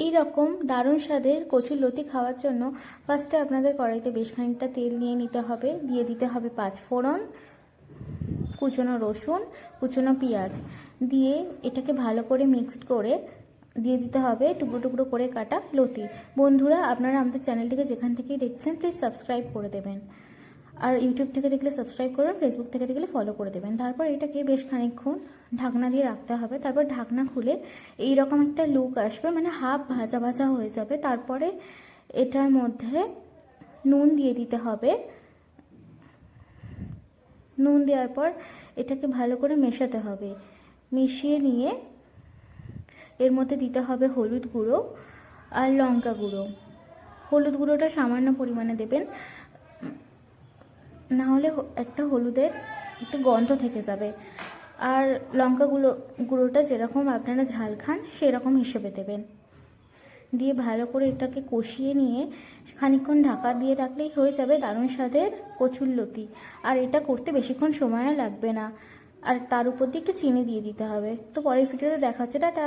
এই রকম দারুণ স্বাদের কচুর লতি খাওয়ার জন্য ফার্স্টে আপনাদের কড়াইতে বেশ খানিকটা তেল নিয়ে নিতে হবে, দিয়ে দিতে হবে 5 ফোড়ন, কুচনো রসুন, কুচনো পেঁয়াজ দিয়ে এটাকে ভালো করে মিক্সড করে দিয়ে দিতে হবে টুকরো টুকরো করে কাটা লতি। বন্ধুরা, আপনারা আমাদের চ্যানেলটিকে যেখান থেকেই দেখছেন প্লিজ সাবস্ক্রাইব করে দেবেন, আর ইউটিউব থেকে দেখলে সাবস্ক্রাইব করবেন, ফেসবুক থেকে দেখলে ফলো করে দেবেন। তারপর এটাকে বেশ খানিকক্ষণ ঢাকনা দিয়ে রাখতে হবে। তারপর ঢাকনা খুলে এই রকম একটা লুক আসবে, মানে হাফ ভাজা ভাজা হয়ে যাবে। তারপরে এটার মধ্যে নুন দিয়ে দিতে হবে। নুন দেওয়ার পর এটাকে ভালো করে মেশাতে হবে। মিশিয়ে নিয়ে এর মধ্যে দিতে হবে হলুদ গুঁড়ো আর লঙ্কা গুঁড়ো। হলুদ গুঁড়োটা সামান্য পরিমাণে দেবেন, না হলে একটা হলুদের একটু গন্ধ থেকে যাবে। আর লঙ্কা গুঁড়োটা যেরকম আপনারা ঝাল খান সেরকম হিসেবে দেবেন। দিয়ে ভালো করে এটাকে কষিয়ে নিয়ে খানিকক্ষণ ঢাকা দিয়ে রাখলেই হয়ে যাবে দারুণ স্বাদের কচুর লতি। আর এটা করতে বেশিক্ষণ সময়ও লাগবে না, আর তার উপর দিয়ে একটু চিনি দিয়ে দিতে হবে। তো পরের ভিডিওতে দেখা হচ্ছে, টাটা।